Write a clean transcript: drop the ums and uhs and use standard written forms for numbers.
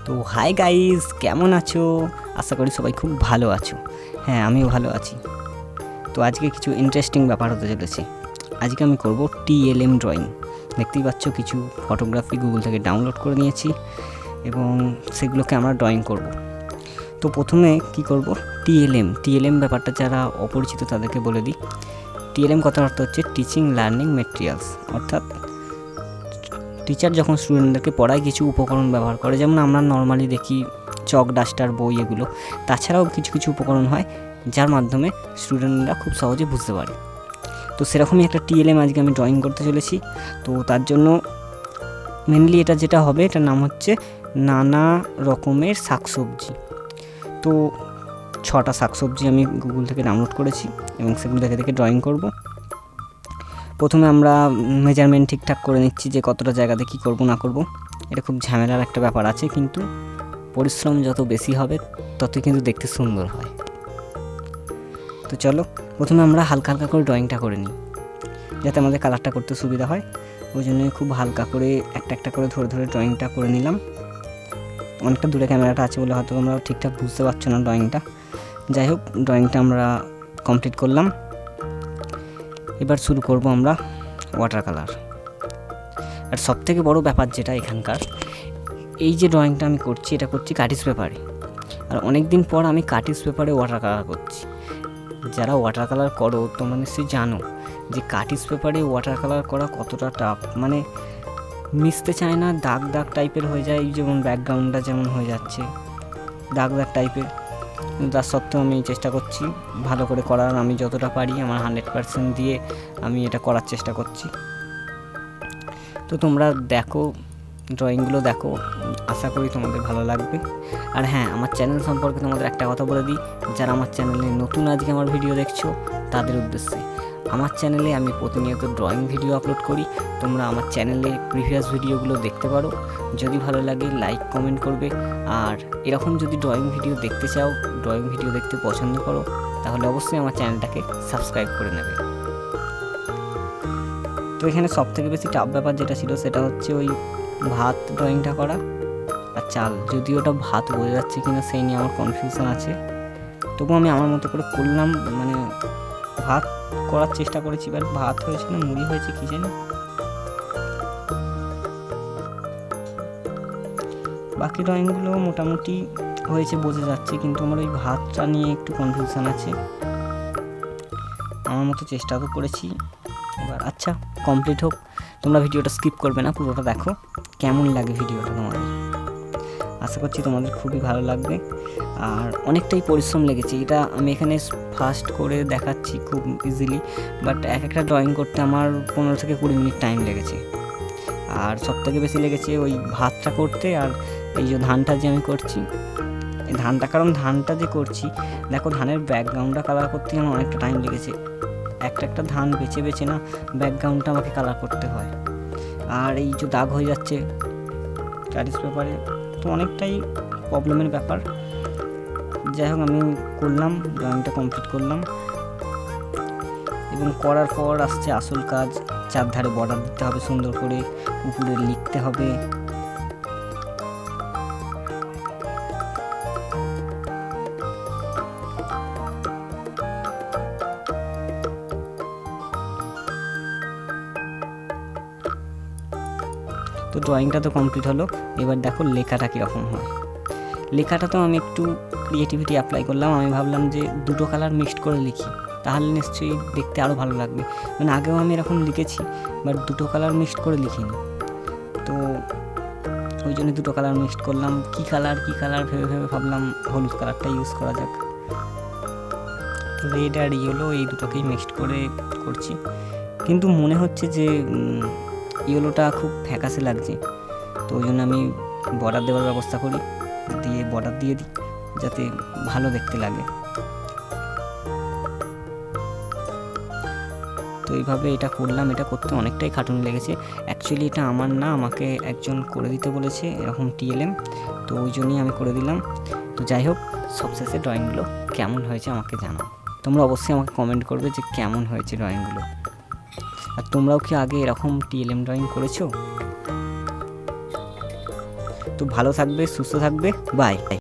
তো hi guys, কেমন আছো? আশা করি সবাই খুব ভালো আছো। হ্যাঁ, আমিও ভালো আছি। তো আজকে কিছু ইন্টারেস্টিং ব্যাপার হতে চলেছে। আজকে আমি করব টিএলএম ড্রয়িং। দেখতেই পাচ্ছ, কিছু ফটোগ্রাফি গুগল থেকে ডাউনলোড করে নিয়েছি এবং সেগুলোকে আমরা ড্রয়িং করব। তো প্রথমে কি করব, টিএলএম ব্যাপারটা যারা অপরিচিত তাদেরকে বলে দিই। টিএলএম কথার অর্থ হচ্ছে টিচিং লার্নিং ম্যাটেরিয়ালস, অর্থাৎ টিচার যখন স্টুডেন্টদেরকে পড়ায় কিছু উপকরণ ব্যবহার করে, যেমন আমরা নর্মালি দেখি চক, ডাস্টার, বই, এগুলো। তাছাড়াও কিছু কিছু উপকরণ হয় যার মাধ্যমে স্টুডেন্টরা খুব সহজে বুঝতে পারে। তো সেরকমই একটা টিএলএম আজকে আমি ড্রয়িং করতে চলেছি। তো তার জন্য মেনলি এটা যেটা হবে, এটার নাম হচ্ছে নানা রকমের শাকসবজি। তো 6টা শাকসবজি আমি গুগল থেকে ডাউনলোড করেছি এবং সেগুলো দেখে দেখে ড্রয়িং করব। প্রথমে আমরা মেজারমেন্ট ঠিকঠাক করে নিচ্ছি যে কতটা জায়গাতে কী করব না করব। এটা খুব ঝামেলার একটা ব্যাপার আছে, কিন্তু পরিশ্রম যত বেশি হবে ততই কিন্তু দেখতে সুন্দর হয়। তো চলো, প্রথমে আমরা হালকা হালকা করে ড্রয়িংটা করে নিই যাতে আমাদের কালারটা করতে সুবিধা হয়। ওই জন্যই খুব হালকা করে একটা একটা করে ধরে ধরে ড্রয়িংটা করে নিলাম। অনেকটা দূরে ক্যামেরাটা আছে বলে হয়তো তোমরা ঠিকঠাক বুঝতে পারছো না ড্রয়িংটা। যাই হোক, ড্রয়িংটা আমরা কমপ্লিট করলাম। এবার শুরু করব আমরা ওয়াটার কালার। আর সবথেকে বড় ব্যাপার যেটা এখানকার, এই যে ড্রয়িংটা আমি করছি, এটা করছি কার্টিস পেপারে। আর অনেক দিন পর আমি কার্টিস পেপারে ওয়াটার কালার করছি। যারা ওয়াটার কালার করো তোমরা নিশ্চয়ই জানো যে কার্টিস পেপারে ওয়াটার কালার করা কতটা টাফ। মানে মিশতে চায় না, দাগ দাগ টাইপের হয়ে যায়, যেমন ব্যাকগ্রাউন্ডটা যেমন হয়ে যাচ্ছে দাগ দাগ টাইপের। কিন্তু তার সত্ত্বেও আমি চেষ্টা করছি ভালো করে করার। আমি যতটা পারি আমার 100% দিয়ে আমি এটা করার চেষ্টা করছি। তো তোমরা দেখো, ড্রয়িংগুলো দেখো, আশা করি তোমাদের ভালো লাগবে। আর হ্যাঁ, আমার চ্যানেল সম্পর্কে তোমাদের একটা কথা বলে দিই, যারা আমার চ্যানেলে নতুন আজকে আমার ভিডিও দেখছো তাদের উদ্দেশ্যে। আমার চ্যানেলে আমি প্রতিনিয়ত ড্রয়িং ভিডিও আপলোড করি। তোমরা আমার চ্যানেলে প্রিভিয়াস ভিডিওগুলো দেখতে পারো। যদি ভালো লাগে লাইক কমেন্ট করবে। আর এরকম যদি ড্রয়িং ভিডিও দেখতে চাও, ড্রয়িং ভিডিও দেখতে পছন্দ করো, তাহলে অবশ্যই আমার চ্যানেলটাকে সাবস্ক্রাইব করে নেবে। তো এখানে সবথেকে বেশি টাফ ব্যাপার যেটা ছিল সেটা হচ্ছে ওই ভাত ড্রয়িংটা করা আর চাল। যদিও ওটা ভাত বোঝা যাচ্ছে কিনা সেই নিয়ে আমার কনফিউশন আছে, তবু আমি আমার মতো করে করলাম। মানে ভাত করার চেষ্টা করেছি, এবার ভাত হয়েছে না মুড়ি হয়েছে কি জানি। বাকি ড্রয়িংগুলো মোটামুটি হয়েছে বোঝা যাচ্ছে, কিন্তু আমার ওই ভাতটা নিয়ে একটু কনফিউশন আছে। আমার মতো চেষ্টা তো করেছি, এবার আচ্ছা কমপ্লিট হোক। তোমরা ভিডিওটা স্কিপ করবে না, পুরোটা দেখো। কেমন লাগে ভিডিওটা তোমাদের? আশা করছি তোমাদের খুবই ভালো লাগবে। আর অনেকটাই পরিশ্রম লেগেছে। এটা আমি এখানে ফাস্ট করে দেখাচ্ছি খুব ইজিলি, বাট এক একটা ড্রয়িং করতে আমার 15 থেকে 20 মিনিট টাইম লেগেছে। আর সবথেকে বেশি লেগেছে ওই ভাতটা করতে। আর এই যে ধানটা যে আমি করছি, এই ধানটা, কারণ ধানটা যে করছি দেখো, ধানের ব্যাকগ্রাউন্ডটা কালার করতে আমার অনেকটা টাইম লেগেছে। একটা একটা ধান বেছে বেছে না ব্যাকগ্রাউন্ডটা আমাকে কালার করতে হয়। আর এই যে দাগ হয়ে যাচ্ছে কার্টিস পেপারে, তো অনেকটাই প্রবলেমের ব্যাপার। যাই হোক, আমি করলাম, ড্রয়িংটা কমপ্লিট করলাম। এবং করার পর আসছে আসল কাজ। চারধারে বর্ডার দিতে হবে সুন্দর করে, উপরে লিখতে হবে। তো ড্রয়িংটা তো কমপ্লিট হলো, এবার দেখো লেখাটা কীরকম হয়। লেখাটা তো আমি একটু ক্রিয়েটিভিটি অ্যাপ্লাই করলাম। আমি ভাবলাম যে দুটো কালার মিক্সড করে লিখি, তাহলে নিশ্চয়ই দেখতে আরও ভালো লাগবে। মানে আগেও আমি এরকম লিখেছি, বাট দুটো কালার মিক্সড করে লিখিনি। তো ওই জন্য দুটো কালার মিক্সড করলাম। কী কালার ভেবে ভেবে ভাবলাম হলুদ কালারটা ইউজ করা যাক। তো রেড আর ইয়েলো এই দুটোকেই মিক্সড করে করছি, কিন্তু মনে হচ্ছে যে ইয়েলোটা খুব ফ্যাকাসে লাগছে। তো ওই জন্য আমি বর্ডার দেওয়ার ব্যবস্থা করি, দিয়ে বর্ডার দিয়ে দিই যাতে ভালো দেখতে লাগে। তো এইভাবে এটা করলাম। এটা করতে অনেকটাই খাটুনি লেগেছে। অ্যাকচুয়ালি এটা আমার না, আমাকে একজন করে দিতে বলেছে এরকম টিএলএম, তো ওই জন্যই আমি করে দিলাম। তো যাই হোক, সবশেষে ড্রয়িংগুলো কেমন হয়েছে আমাকে জানাও। তোমরা অবশ্যই আমাকে কমেন্ট করবে যে কেমন হয়েছে ড্রয়িংগুলো। আর তোমরাও কি আগে এরকম টিএলএম ড্রয়িং করেছো? তো তো ভালো থাকবে, সুস্থ থাকবে, বাই।